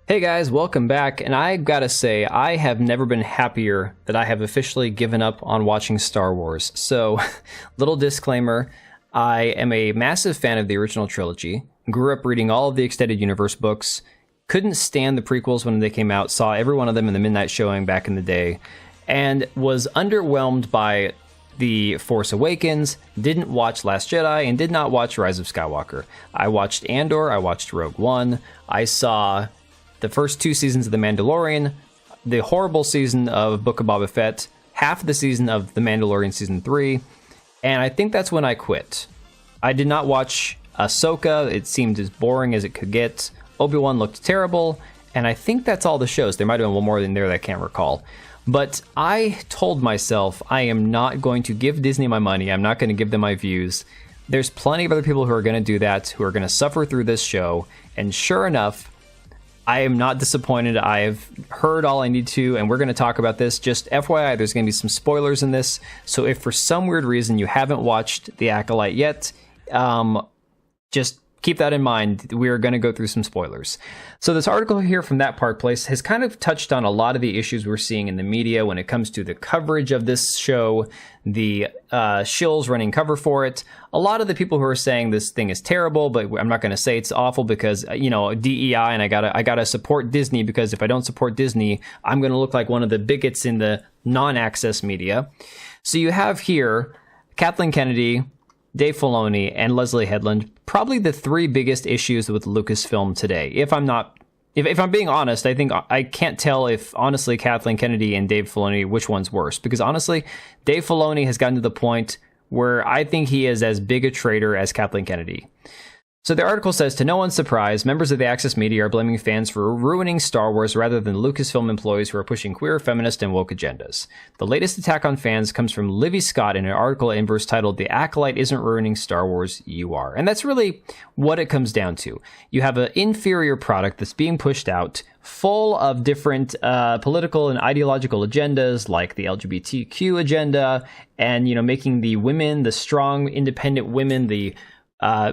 Hey guys, welcome back, and I gotta say, I have never been happier that I have officially given up on watching Star Wars. So, little disclaimer, I am a massive fan of the original trilogy, grew up reading all of the extended universe books, couldn't stand the prequels when they came out, saw every one of them in the midnight showing back in the day, and was underwhelmed by The Force Awakens, didn't watch Last Jedi, and did not watch Rise of Skywalker. I watched Andor, I watched Rogue One, I saw the first 2 seasons of The Mandalorian, the horrible season of Book of Boba Fett, half the season of The Mandalorian Season 3, and I think that's when I quit. I did not watch Ahsoka, it seemed as boring as it could get. Obi-Wan looked terrible, and I think that's all the shows. There might have been one more in there that I can't recall. But I told myself I am not going to give Disney my money, I'm not going to give them my views. There's plenty of other people who are going to do that, who are going to suffer through this show, and sure enough, I am not disappointed. I have heard all I need to, and we're going to talk about this. Just FYI, there's going to be some spoilers in this, so if for some weird reason you haven't watched The Acolyte yet, just keep that in mind. We are going to go through some spoilers. So this article here from That Park Place has kind of touched on a lot of the issues we're seeing in the media when it comes to the coverage of this show, the shills running cover for it. A lot of the people who are saying this thing is terrible, but I'm not going to say it's awful because, you know, DEI, and I gotta support Disney, because if I don't support Disney, I'm going to look like one of the bigots in the non-access media. So you have here Kathleen Kennedy, Dave Filoni, and Leslie Headland, probably the 3 biggest issues with Lucasfilm today. If I'm being honest, I think I can't tell if, honestly, Kathleen Kennedy and Dave Filoni, which one's worse. Because honestly, Dave Filoni has gotten to the point where I think he is as big a traitor as Kathleen Kennedy. So the article says, to no one's surprise, members of the Access media are blaming fans for ruining Star Wars rather than Lucasfilm employees who are pushing queer, feminist, and woke agendas. The latest attack on fans comes from Livy Scott in an article at Inverse titled, The Acolyte Isn't Ruining Star Wars, You Are. And that's really what it comes down to. You have an inferior product that's being pushed out, full of different political and ideological agendas, like the LGBTQ agenda, and, you know, making the women, the strong, independent women, the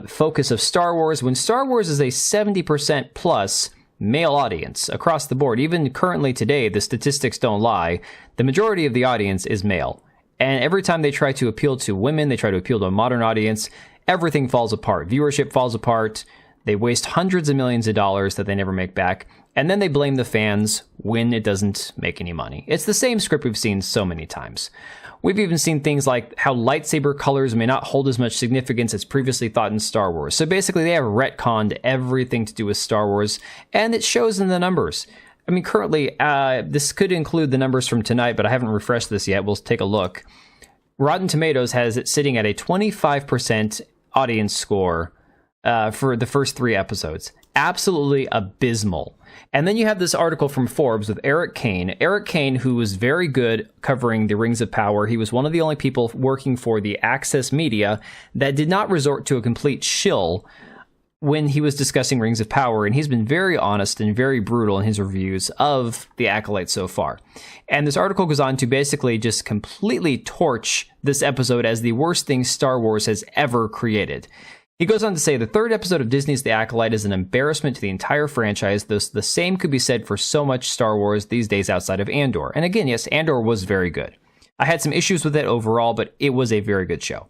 focus of Star Wars, when Star Wars is a 70% plus male audience across the board. Even currently today, the statistics don't lie. The majority of the audience is male. And every time they try to appeal to women, they try to appeal to a modern audience, everything falls apart. Viewership falls apart. They waste hundreds of millions of dollars that they never make back. And then they blame the fans when it doesn't make any money. It's the same script we've seen so many times. We've even seen things like how lightsaber colors may not hold as much significance as previously thought in Star Wars. So basically, they have retconned everything to do with Star Wars, and it shows in the numbers. I mean, currently, this could include the numbers from tonight, but I haven't refreshed this yet. We'll take a look. Rotten Tomatoes has it sitting at a 25% audience score for the first 3 episodes. Absolutely abysmal. And then you have this article from Forbes with Eric Kane. Eric Kane, who was very good covering the Rings of Power. He was one of the only people working for the Access media that did not resort to a complete shill when he was discussing Rings of Power. And he's been very honest and very brutal in his reviews of The Acolyte so far. And this article goes on to basically just completely torch this episode as the worst thing Star Wars has ever created. He goes on to say, the 3rd episode of Disney's The Acolyte is an embarrassment to the entire franchise. The same could be said for so much Star Wars these days outside of Andor. And again, yes, Andor was very good. I had some issues with it overall, but it was a very good show.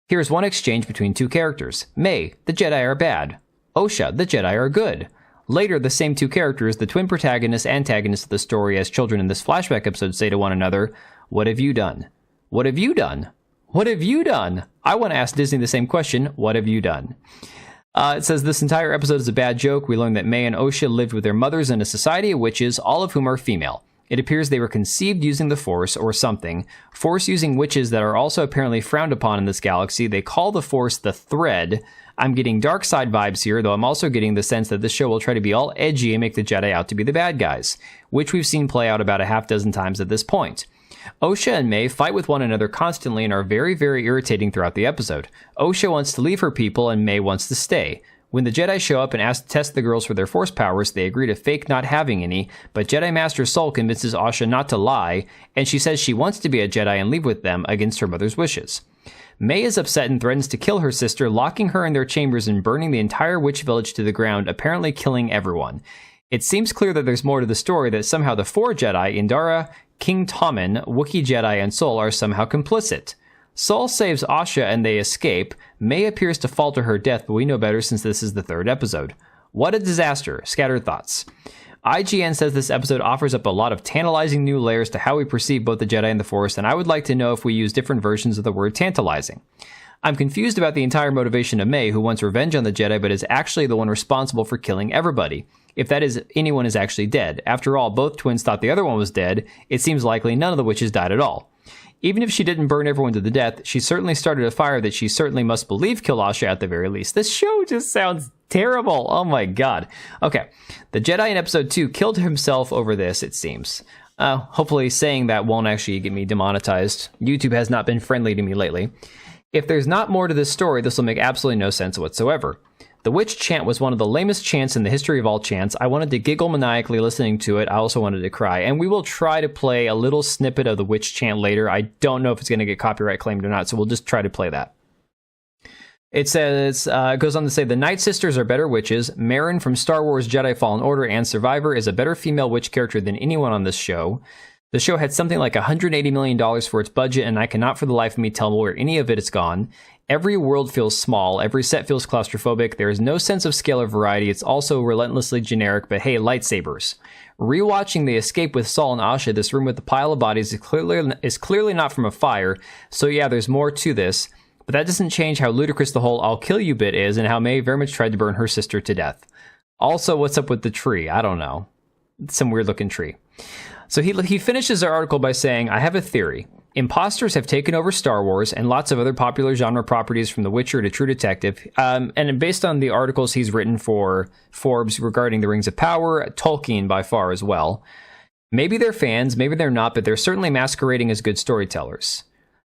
Here's one exchange between 2 characters. May, the Jedi are bad. Osha, the Jedi are good. Later, the same 2 characters, the twin protagonists, antagonists of the story as children in this flashback episode, say to one another, what have you done? What have you done? What have you done? I want to ask Disney the same question. What have you done? It says, this entire episode is a bad joke. We learn that May and Osha lived with their mothers in a society of witches, all of whom are female. It appears they were conceived using the Force or something. Force-using witches that are also apparently frowned upon in this galaxy. They call the Force the thread. I'm getting dark side vibes here, though I'm also getting the sense that this show will try to be all edgy and make the Jedi out to be the bad guys, which we've seen play out about a half dozen times at this point. Osha and May fight with one another constantly and are very, very irritating throughout the episode. Osha wants to leave her people and May wants to stay. When the Jedi show up and ask to test the girls for their Force powers, they agree to fake not having any, but Jedi Master Soul convinces Osha not to lie, and she says she wants to be a Jedi and leave with them against her mother's wishes. May is upset and threatens to kill her sister, locking her in their chambers and burning the entire witch village to the ground, apparently killing everyone. It seems clear that there's more to the story, that somehow the 4 Jedi, Indara, King Tommen, Wookiee Jedi, and Sol are somehow complicit. Sol saves Asha and they escape. May appears to fall to her death, but we know better since this is the 3rd episode. What a disaster. Scattered thoughts. IGN says this episode offers up a lot of tantalizing new layers to how we perceive both the Jedi and the Force, and I would like to know if we use different versions of the word tantalizing. I'm confused about the entire motivation of May, who wants revenge on the Jedi but is actually the one responsible for killing everybody. If that is, anyone is actually dead. After all, both twins thought the other one was dead. It seems likely none of the witches died at all. Even if she didn't burn everyone to the death, she certainly started a fire that she certainly must believe killed Asha at the very least. This show just sounds terrible. Oh my god. Okay. The Jedi in episode 2 killed himself over this, it seems. Hopefully saying that won't actually get me demonetized. YouTube has not been friendly to me lately. If there's not more to this story, this will make absolutely no sense whatsoever. The witch chant was one of the lamest chants in the history of all chants. I wanted to giggle maniacally listening to it. I also wanted to cry. And we will try to play a little snippet of the witch chant later. I don't know if it's going to get copyright claimed or not, so we'll just try to play that. It says, it goes on to say, the Night Sisters are better witches. Marin from Star Wars Jedi Fallen Order and Survivor is a better female witch character than anyone on this show. The show had something like $180 million for its budget, and I cannot for the life of me tell where any of it is gone. Every world feels small. Every set feels claustrophobic. There is no sense of scale or variety. It's also relentlessly generic, but hey, lightsabers. Rewatching the escape with Sol and Asha, this room with the pile of bodies is clearly not from a fire, so yeah, there's more to this. But that doesn't change how ludicrous the whole I'll kill you bit is, and how May very much tried to burn her sister to death. Also, what's up with the tree? I don't know. It's some weird looking tree. So he finishes our article by saying, I have a theory. Imposters have taken over Star Wars and lots of other popular genre properties from The Witcher to True Detective. And based on the articles he's written for Forbes regarding the Rings of Power, Tolkien by far as well. Maybe they're fans, maybe they're not, but they're certainly masquerading as good storytellers.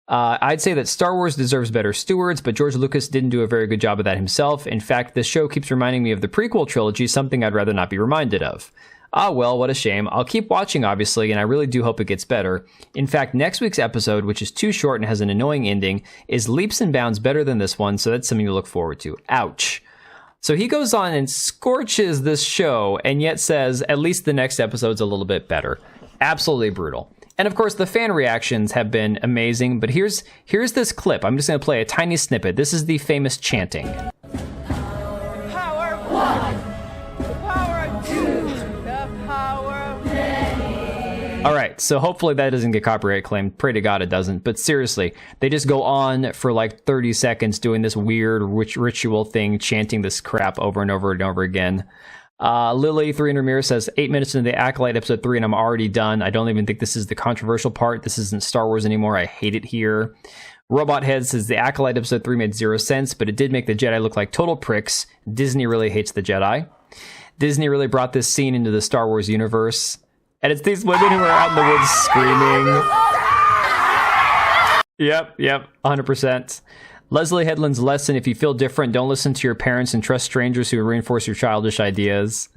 I'd say that Star Wars deserves better stewards, but George Lucas didn't do a very good job of that himself. In fact, this show keeps reminding me of the prequel trilogy, something I'd rather not be reminded of. Ah, well, what a shame. I'll keep watching, obviously, and I really do hope it gets better. In fact, next week's episode, which is too short and has an annoying ending, is leaps and bounds better than this one, so that's something to look forward to. Ouch. So he goes on and scorches this show, and yet says, at least the next episode's a little bit better. Absolutely brutal. And of course, the fan reactions have been amazing, but here's this clip. I'm just going to play a tiny snippet. This is the famous chanting. Power 1, the power of 2, the power of many. All right, so hopefully that doesn't get copyright claimed. Pray to God it doesn't. But seriously, they just go on for like 30 seconds doing this weird ritual thing, chanting this crap over and over and over again. Lily 300 Ramirez says 8 minutes into the Acolyte episode 3 and I'm already done. I don't even think this is the controversial part. This isn't Star Wars anymore. I hate it here. Robot Head says the Acolyte episode 3 made 0 sense, but it did make the Jedi look like total pricks. Disney really hates the Jedi. Disney really brought this scene into the Star Wars universe. And it's these women who are out in the woods screaming. Yep, 100%. Leslie Headland's lesson: if you feel different, don't listen to your parents and trust strangers who reinforce your childish ideas.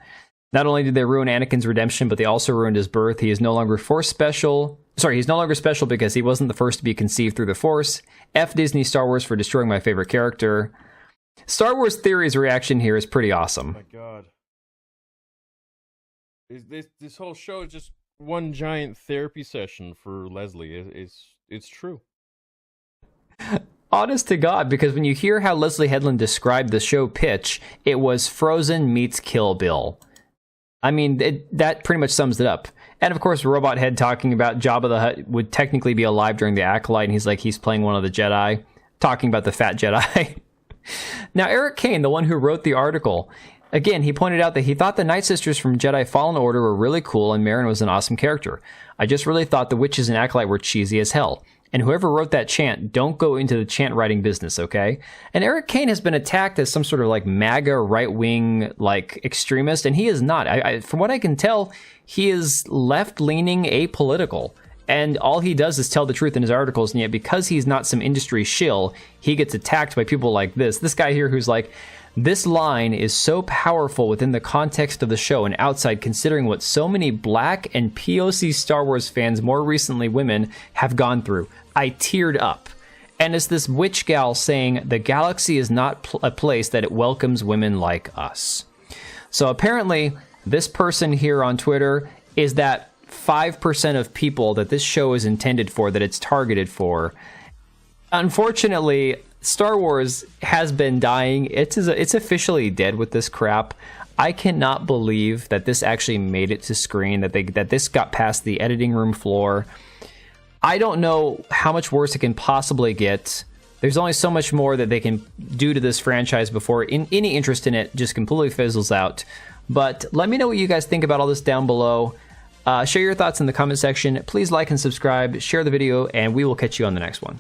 Not only did they ruin Anakin's redemption, but they also ruined his birth. He is no longer special because he wasn't the first to be conceived through the Force. F Disney Star Wars for destroying my favorite character. Star Wars Theory's reaction here is pretty awesome. Oh my god. This whole show is just one giant therapy session for Leslie. It's true. Honest to God, because when you hear how Leslie Headland described the show pitch, it was Frozen meets Kill Bill. I mean, that pretty much sums it up. And of course, Robot Head talking about Jabba the Hutt would technically be alive during the Acolyte, and he's playing one of the Jedi, talking about the fat Jedi. Now, Eric Kane, the one who wrote the article, again, he pointed out that he thought the Night Sisters from Jedi Fallen Order were really cool, and Marin was an awesome character. I just really thought the witches in Acolyte were cheesy as hell. And whoever wrote that chant, don't go into the chant writing business, okay? And Eric Kane has been attacked as some sort of like MAGA right-wing like extremist, and he is not. From what I can tell, he is left-leaning, apolitical. And all he does is tell the truth in his articles, and yet because he's not some industry shill, he gets attacked by people like this. This guy here who's like, this line is so powerful within the context of the show and outside, considering what so many black and POC Star Wars fans, more recently women, have gone through. I teared up. And it's this witch gal saying the galaxy is not a place that it welcomes women like us. So apparently, This person here on Twitter is that 5% of people that this show is intended for, that it's targeted for. Unfortunately, Star Wars has been dying. It's officially dead with this crap. I cannot believe that this actually made it to screen, that this got past the editing room floor. I don't know how much worse it can possibly get. There's only so much more that they can do to this franchise before any interest in it just completely fizzles out. But let me know what you guys think about all this down below. Share your thoughts in the comment section. Please like and subscribe, share the video, and we will catch you on the next one.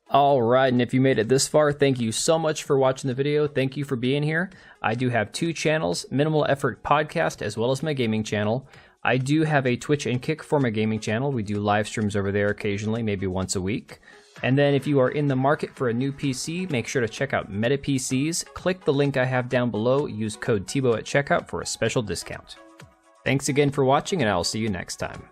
All right, and if you made it this far, thank you so much for watching the video. Thank you for being here. I do have 2 channels, Minimal Effort Podcast, as well as my gaming channel. I do have a Twitch and Kick for my gaming channel. We do live streams over there occasionally, maybe once a week. And then if you are in the market for a new PC, make sure to check out Meta PCs. Click the link I have down below. Use code TBO at checkout for a special discount. Thanks again for watching, and I will see you next time.